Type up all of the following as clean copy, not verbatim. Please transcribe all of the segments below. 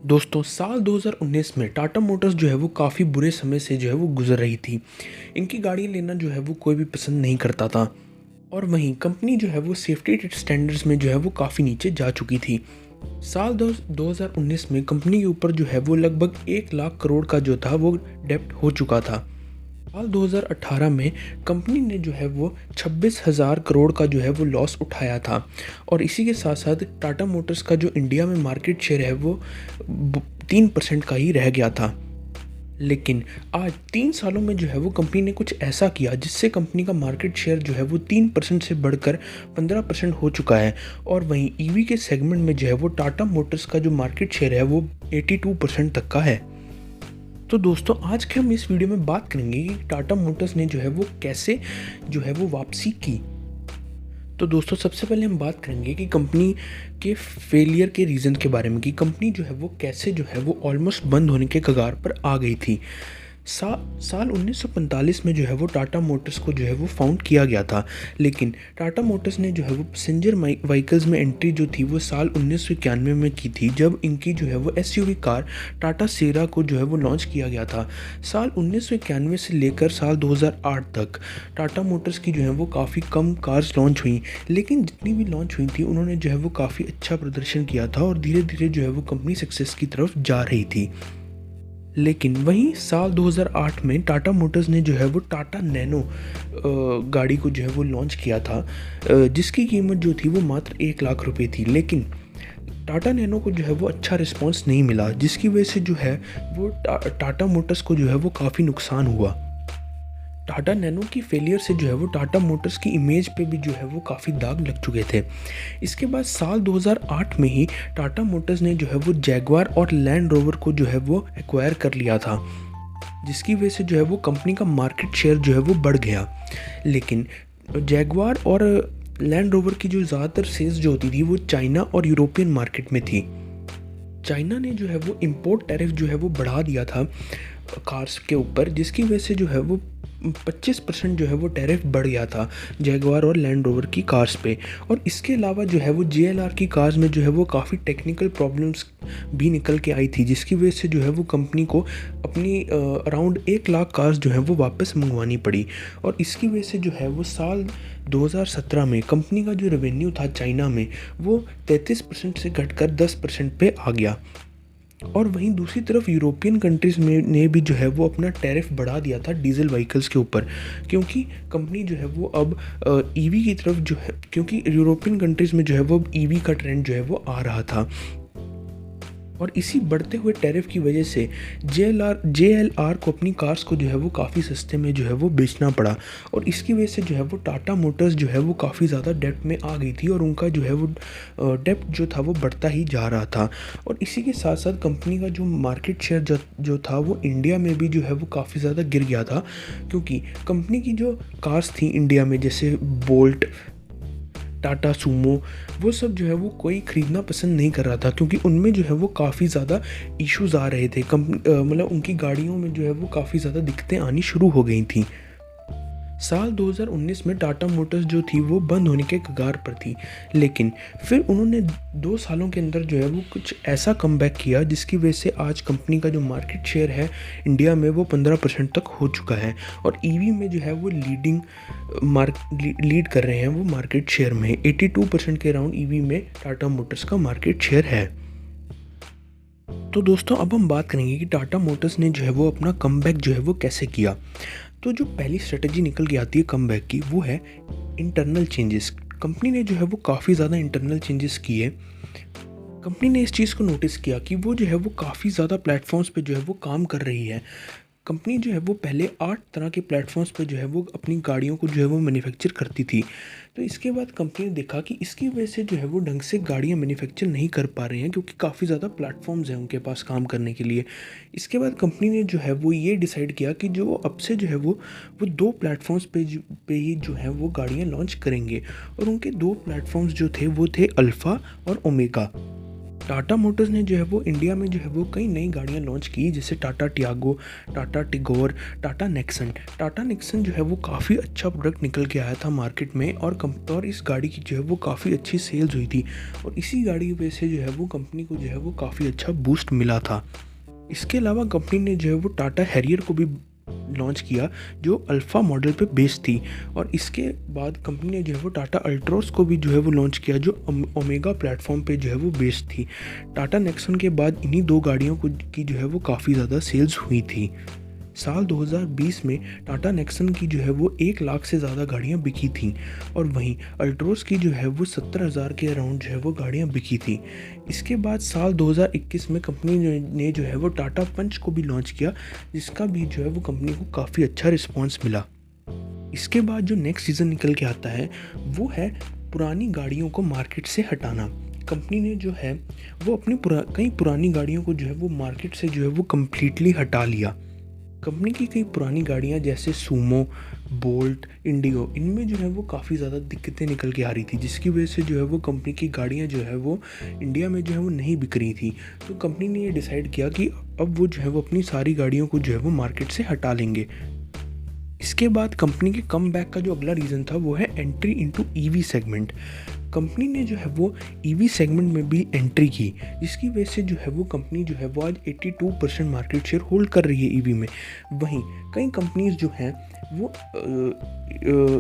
दोस्तों साल 2019 में टाटा मोटर्स जो है वो काफ़ी बुरे समय से जो है वो गुज़र रही थी। इनकी गाड़ियाँ लेना जो है वो कोई भी पसंद नहीं करता था और वहीं कंपनी जो है वो सेफ्टी स्टैंडर्ड्स में जो है वो काफ़ी नीचे जा चुकी थी। साल 2019 में कंपनी के ऊपर जो है वो लगभग 1 लाख करोड़ का जो था वो डेब्ट हो चुका था। साल 2018 में कंपनी ने जो है वो 26,000 करोड़ का जो है वो लॉस उठाया था और इसी के साथ साथ टाटा मोटर्स का जो इंडिया में मार्केट शेयर है वो 3% का ही रह गया था। लेकिन आज 3 सालों में जो है वो कंपनी ने कुछ ऐसा किया जिससे कंपनी का मार्केट शेयर जो है वो 3% से बढ़कर 15% हो चुका है और वहीं ईवी के सेगमेंट में जो है वो टाटा मोटर्स का जो मार्केट शेयर है वो 82% तक का है। तो दोस्तों आज के हम इस वीडियो में बात करेंगे कि टाटा मोटर्स ने जो है वो कैसे जो है वो वापसी की। तो दोस्तों सबसे पहले हम बात करेंगे कि कंपनी के फेलियर के रीज़न के बारे में कि कंपनी जो है वो कैसे जो है वो ऑलमोस्ट बंद होने के कगार पर आ गई थी। साल 1945 में जो है वो टाटा मोटर्स को जो है वो फाउंड किया गया था, लेकिन टाटा मोटर्स ने जो है वो पैसेंजर व्हीकल्स में एंट्री जो थी वो साल 1991 में की थी, जब इनकी जो है वो एसयूवी कार टाटा सेरा को जो है वो लॉन्च किया गया था। साल 1991 से लेकर साल 2008 तक टाटा मोटर्स की जो है वो काफ़ी कम कार्स लॉन्च हुई, लेकिन जितनी भी लॉन्च हुई थी उन्होंने जो है वो काफ़ी अच्छा प्रदर्शन किया था और धीरे धीरे जो है वो कंपनी सक्सेस की तरफ जा रही थी। लेकिन वहीं साल 2008 में टाटा मोटर्स ने जो है वो टाटा नैनो गाड़ी को जो है वो लॉन्च किया था, जिसकी कीमत जो थी वो मात्र 1 लाख रुपए थी। लेकिन टाटा नैनो को जो है वो अच्छा रिस्पांस नहीं मिला, जिसकी वजह से जो है वो टाटा मोटर्स को जो है वो काफ़ी नुकसान हुआ। टाटा नैनो की फेलियर से जो है वो टाटा मोटर्स की इमेज पे भी जो है वो काफ़ी दाग लग चुके थे। इसके बाद साल 2008 में ही टाटा मोटर्स ने जो है वो जैगवार और लैंड रोवर को जो है वो एक्वायर कर लिया था, जिसकी वजह से जो है वो कंपनी का मार्केट शेयर जो है वो बढ़ गया। लेकिन जैगवार और लैंड रोवर की जो ज़्यादातर सेल्स जो होती थी वो चाइना और यूरोपियन मार्केट में थी। चाइना ने जो है वो इम्पोर्ट टैरिफ जो है वो बढ़ा दिया था कार्स के ऊपर, जिसकी वजह से जो है वो 25% जो है वो टैरिफ बढ़ गया था जैगवार और लैंड रोवर की कार्स पे। और इसके अलावा जो है वो JLR की कार्स में जो है वो काफ़ी टेक्निकल प्रॉब्लम्स भी निकल के आई थी, जिसकी वजह से जो है वो कंपनी को अपनी अराउंड 1 लाख कार्स जो है वो वापस मंगवानी पड़ी। और इसकी वजह से जो है वो साल 2017 में कंपनी का जो रेवेन्यू था चाइना में वो 33% से घटकर 10% पे आ गया। और वहीं दूसरी तरफ यूरोपियन कंट्रीज़ में ने भी जो है वो अपना टैरिफ बढ़ा दिया था डीजल व्हीकल्स के ऊपर, क्योंकि कंपनी जो है वो अब ईवी की तरफ जो है, क्योंकि यूरोपियन कंट्रीज़ में जो है वो अब ईवी का ट्रेंड जो है वो आ रहा था। और इसी बढ़ते हुए टैरिफ की वजह से JLR को अपनी कार्स को जो है वो काफ़ी सस्ते में जो है वो बेचना पड़ा और इसकी वजह से जो है वो टाटा मोटर्स जो है वो काफ़ी ज़्यादा डेब्ट में आ गई थी और उनका जो है वो डेब्ट जो था वो बढ़ता ही जा रहा था। और इसी के साथ साथ कंपनी का जो मार्केट शेयर जो था वो इंडिया में भी जो है वो काफ़ी ज़्यादा गिर गया था, क्योंकि कंपनी की जो कार्स थी इंडिया में जैसे बोल्ट, टाटा सूमो, वो सब जो है वो कोई ख़रीदना पसंद नहीं कर रहा था, क्योंकि उनमें जो है वो काफ़ी ज़्यादा इश्यूज़ आ रहे थे। मतलब उनकी गाड़ियों में जो है वो काफ़ी ज़्यादा दिक्कतें आनी शुरू हो गई थी। साल 2019 में टाटा मोटर्स जो थी वो बंद होने के कगार पर थी, लेकिन फिर उन्होंने 2 सालों के अंदर जो है वो कुछ ऐसा कमबैक किया जिसकी वजह से आज कंपनी का जो मार्केट शेयर है इंडिया में वो 15% तक हो चुका है और ईवी में जो है वो लीड कर रहे हैं वो मार्केट शेयर में 82% के अराउंड ईवी में टाटा मोटर्स का मार्केट शेयर है। तो दोस्तों अब हम बात करेंगे कि टाटा मोटर्स ने जो है वो अपना कमबैक जो है वो कैसे किया। तो जो पहली स्ट्रेटजी निकल के आती है कमबैक की वो है इंटरनल चेंजेस। कंपनी ने जो है वो काफ़ी ज़्यादा इंटरनल चेंजेस किए। कंपनी ने इस चीज़ को नोटिस किया कि वो जो है वो काफ़ी ज़्यादा प्लेटफॉर्म्स पे जो है वो काम कर रही है। कंपनी जो है वो पहले 8 तरह के प्लेटफॉर्म्स पे जो है वो अपनी गाड़ियों को जो है वो मैन्युफैक्चर करती थी। तो इसके बाद कंपनी ने देखा कि इसकी वजह से जो है वो ढंग से गाड़ियाँ मैन्युफैक्चर नहीं कर पा रहे हैं, क्योंकि काफ़ी ज़्यादा प्लेटफॉर्म्स हैं उनके पास काम करने के लिए। इसके बाद कंपनी ने जो है वो ये डिसाइड किया कि जो अब से जो है वो 2 प्लेटफॉर्म्स पे ही जो है वो गाड़ियाँ लॉन्च करेंगे और उनके 2 प्लेटफॉर्म्स जो थे वो थे अल्फ़ा और ओमेगा। टाटा मोटर्स ने जो है वो इंडिया में जो है वो कई नई गाड़ियाँ लॉन्च की, जैसे Tata Tiago, Tata Tigor, Tata Nexon. Tata Nexon जो है वो काफ़ी अच्छा प्रोडक्ट निकल के आया था मार्केट में, और इस गाड़ी की जो है वो काफ़ी अच्छी सेल्स हुई थी, और इसी गाड़ी की वजह से जो है वो कंपनी को जो है वो काफ़ी अच्छा बूस्ट मिला था। इसके अलावा कंपनी ने जो है वो टाटा हैरियर को भी लॉन्च किया, जो अल्फ़ा मॉडल पे बेस्ड थी, और इसके बाद कंपनी ने जो है वो टाटा अल्ट्रोस को भी जो है वो लॉन्च किया, जो ओमेगा प्लेटफॉर्म पे जो है वो बेस्ड थी। टाटा नेक्सन के बाद इन्हीं दो गाड़ियों को की जो है वो काफ़ी ज़्यादा सेल्स हुई थी। साल 2020 में टाटा नेक्सन की जो है वो 1 लाख से ज़्यादा गाड़ियाँ बिकी थीं, और वहीं अल्ट्रोस की जो है वो 70,000 के अराउंड जो है वो गाड़ियाँ बिकी थी। इसके बाद साल 2021 में कंपनी ने जो है वो टाटा पंच को भी लॉन्च किया, जिसका भी जो है वो कंपनी को काफ़ी अच्छा रिस्पॉन्स मिला। इसके बाद जो नेक्स्ट सीज़न निकल के आता है वो है पुरानी गाड़ियों को मार्केट से हटाना। कंपनी ने जो है वो अपनी कई पुरानी गाड़ियों को जो है वो मार्केट से जो है वो कम्प्लीटली हटा लिया। कंपनी की कई पुरानी गाड़ियाँ जैसे सूमो, बोल्ट, इंडिगो, इनमें जो है वो काफ़ी ज़्यादा दिक्कतें निकल के आ रही थी, जिसकी वजह से जो है वो कंपनी की गाड़ियाँ जो है वो इंडिया में जो है वो नहीं बिक रही थी। तो कंपनी ने ये डिसाइड किया कि अब वो जो है वो अपनी सारी गाड़ियों को जो है वो मार्केट से हटा लेंगे। इसके बाद कंपनी के कम बैक का जो अगला रीज़न था वो है entry into EV segment. Company ने जो है वो ईवी सेगमेंट में भी एंट्री की, जिसकी वजह से जो है वो कंपनी जो है वो आज 82% मार्केट शेयर होल्ड कर रही है ईवी में। वहीं कई कंपनीज जो हैं वो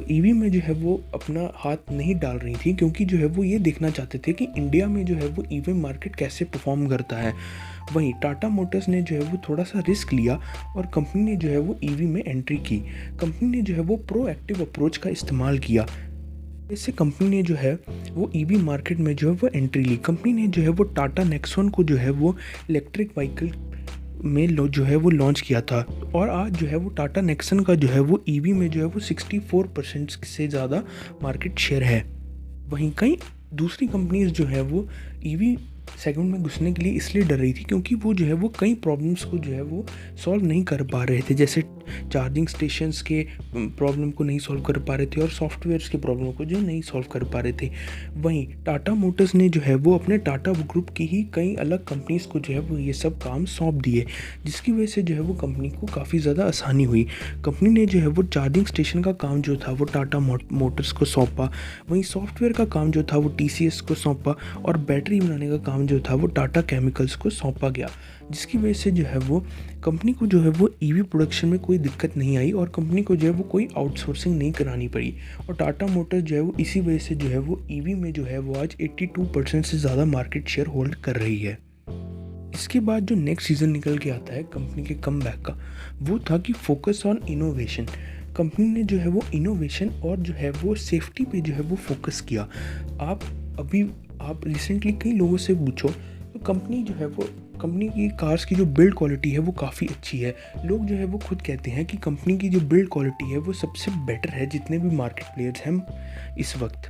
ईवी में जो है वो अपना हाथ नहीं डाल रही थी, क्योंकि जो है वो ये देखना चाहते थे कि इंडिया में जो है वो ईवी मार्केट कैसे परफॉर्म करता है। वहीं टाटा मोटर्स ने जो है वो थोड़ा सा रिस्क लिया, और कंपनी ने जो है वो ईवी में एंट्री की। कंपनी ने जो है वो प्रोएक्टिव अप्रोच का इस्तेमाल किया। इससे कंपनी ने जो है वो ईवी मार्केट में जो है वो एंट्री ली। कंपनी ने जो है वो टाटा नेक्सॉन को जो है वो इलेक्ट्रिक व्हीकल में जो है वो लॉन्च किया था, और आज जो है वो टाटा नेक्सन का जो है वो ईवी में जो है वो 64% से ज़्यादा मार्केट शेयर है। वहीं कई दूसरी कंपनीज जो है वो ईवी सेगमेंट में घुसने के लिए इसलिए डर रही थी, क्योंकि वो जो है वो कई प्रॉब्लम्स को जो है वो सॉल्व नहीं कर पा रहे थे, जैसे चार्जिंग स्टेशंस के प्रॉब्लम को नहीं सॉल्व कर पा रहे थे, और सॉफ्टवेयर्स के प्रॉब्लम को जो नहीं सॉल्व कर पा रहे थे। वहीं टाटा मोटर्स ने जो है वो अपने टाटा ग्रुप की ही कई अलग कंपनीज़ को जो है वो ये सब काम सौंप दिए, जिसकी वजह से जो है वो कंपनी को काफ़ी ज़्यादा आसानी हुई। कंपनी ने जो है वो चार्जिंग स्टेशन का काम जो था वो टाटा मोटर्स को सौंपा, वहीं सॉफ्टवेयर का काम जो था वो TCS को सौंपा, और बैटरी बनाने का काम जो था वो टाटा केमिकल्स को सौंपा गया, जिसकी वजह से जो है वो कंपनी को जो है वो ईवी प्रोडक्शन में कोई दिक्कत नहीं आई, और कंपनी को जो है वो कोई आउटसोर्सिंग नहीं करानी पड़ी। और टाटा मोटर्स जो है वो इसी वजह से जो है वो ईवी में जो है वो आज 82% से ज़्यादा मार्केट शेयर होल्ड कर रही है। इसके बाद जो नेक्स्ट सीज़न निकल के आता है कंपनी के कम बैक का, वो था कि फोकस ऑन इनोवेशन। कंपनी ने जो है वो इनोवेशन और जो है वो सेफ्टी पे जो है वो फोकस किया। आप रिसेंटली कई लोगों से पूछो तो कंपनी की कार्स की जो बिल्ड क्वालिटी है वो काफ़ी अच्छी है। लोग जो है वो खुद कहते हैं कि कंपनी की जो बिल्ड क्वालिटी है वो सबसे बेटर है जितने भी मार्केट प्लेयर्स हैं इस वक्त।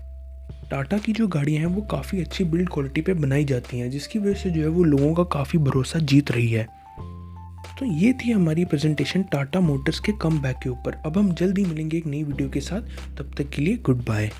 टाटा की जो गाड़ियाँ हैं वो काफ़ी अच्छी बिल्ड क्वालिटी पे बनाई जाती हैं, जिसकी वजह से जो है वो लोगों का काफ़ी भरोसा जीत रही है। तो ये थी हमारी प्रेजेंटेशन टाटा मोटर्स के कम बैक के ऊपर। अब हम जल्दी मिलेंगे एक नई वीडियो के साथ, तब तक के लिए गुड बाय।